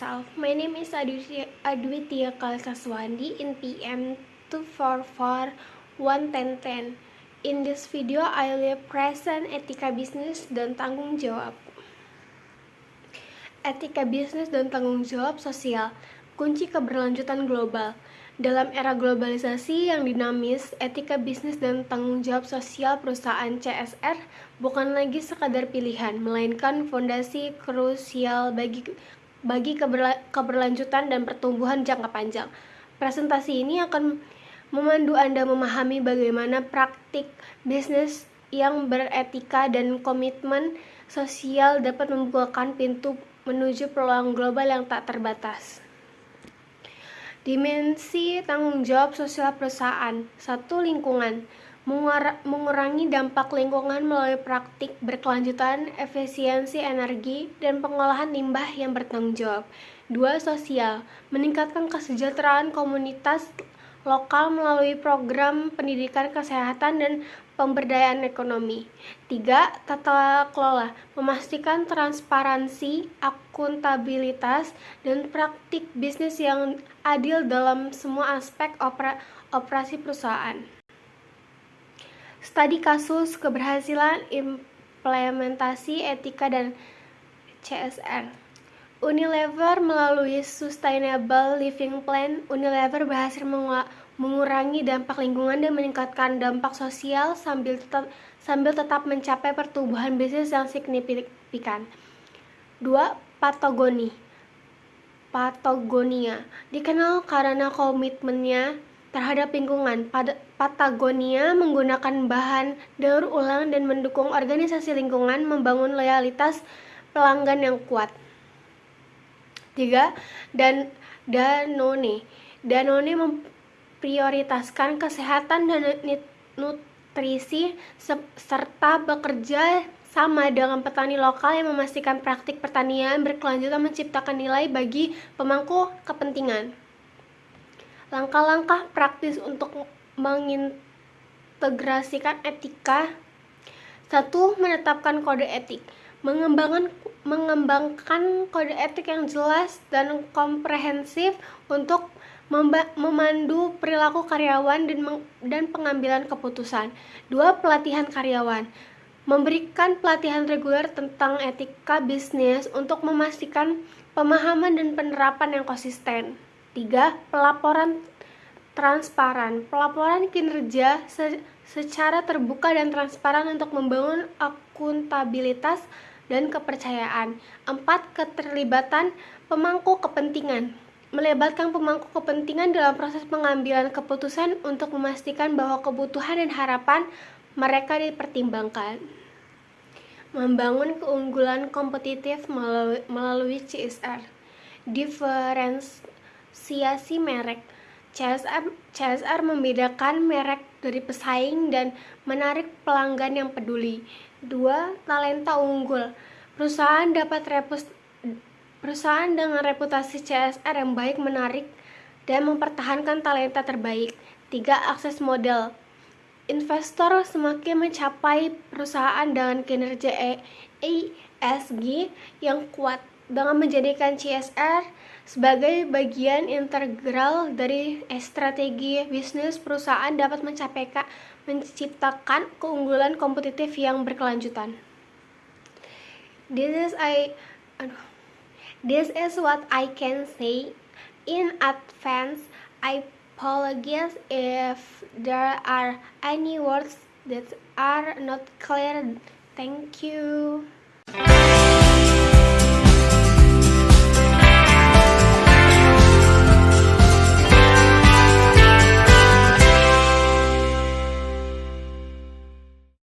yourself. My name is Adwitya Kalsaswandi in PM 244-11010. In this video, I will present etika bisnis dan tanggung jawab. Etika bisnis dan tanggung jawab sosial, kunci keberlanjutan global. Dalam era globalisasi yang dinamis, etika bisnis dan tanggung jawab sosial perusahaan CSR bukan lagi sekadar pilihan, melainkan fondasi krusial bagi keberlanjutan dan pertumbuhan jangka panjang. Presentasi ini akan memandu Anda memahami bagaimana praktik bisnis yang beretika dan komitmen sosial dapat membukakan pintu menuju peluang global yang tak terbatas. Dimensi tanggung jawab sosial perusahaan. 1. Lingkungan. Mengurangi dampak lingkungan melalui praktik berkelanjutan, efisiensi energi, dan pengolahan limbah yang bertanggung jawab. 2. Sosial. Meningkatkan kesejahteraan komunitas lokal melalui program pendidikan kesehatan dan pemberdayaan ekonomi. 3. Tata kelola. Memastikan transparansi, akuntabilitas, dan praktik bisnis yang adil dalam semua aspek operasi perusahaan. Studi kasus keberhasilan implementasi etika dan CSR. Unilever melalui Sustainable Living Plan, Unilever berhasil mengurangi dampak lingkungan dan meningkatkan dampak sosial sambil tetap mencapai pertumbuhan bisnis yang signifikan. 2. Patagonia dikenal karena komitmennya terhadap lingkungan. Patagonia menggunakan bahan daur ulang dan mendukung organisasi lingkungan membangun loyalitas pelanggan yang kuat. 3. Danone memprioritaskan kesehatan dan nutrisi serta bekerja sama dengan petani lokal yang memastikan praktik pertanian berkelanjutan menciptakan nilai bagi pemangku kepentingan. Langkah-langkah praktis untuk mengintegrasikan etika. 1. Menetapkan kode etik. Mengembangkan kode etik yang jelas dan komprehensif untuk memandu perilaku karyawan dan pengambilan keputusan. 2. Pelatihan karyawan. Memberikan pelatihan reguler tentang etika bisnis untuk memastikan pemahaman dan penerapan yang konsisten. 3. Pelaporan transparan. Pelaporan kinerja secara terbuka dan transparan untuk membangun akuntabilitas dan kepercayaan. 4. Keterlibatan pemangku kepentingan. Melibatkan pemangku kepentingan dalam proses pengambilan keputusan untuk memastikan bahwa kebutuhan dan harapan mereka dipertimbangkan. Membangun keunggulan kompetitif melalui CSR. Diferensiasi merek. CSR membedakan merek dari pesaing dan menarik pelanggan yang peduli. 2. Talenta unggul. Perusahaan dengan reputasi CSR yang baik menarik dan mempertahankan talenta terbaik. 3. Akses modal. Investor semakin mencapai perusahaan dengan kinerja ESG yang kuat. Dengan menjadikan CSR sebagai bagian integral dari strategi bisnis, perusahaan dapat menciptakan keunggulan kompetitif yang berkelanjutan. This is what I can say. In advance, I apologize if there are any words that are not clear. Thank you.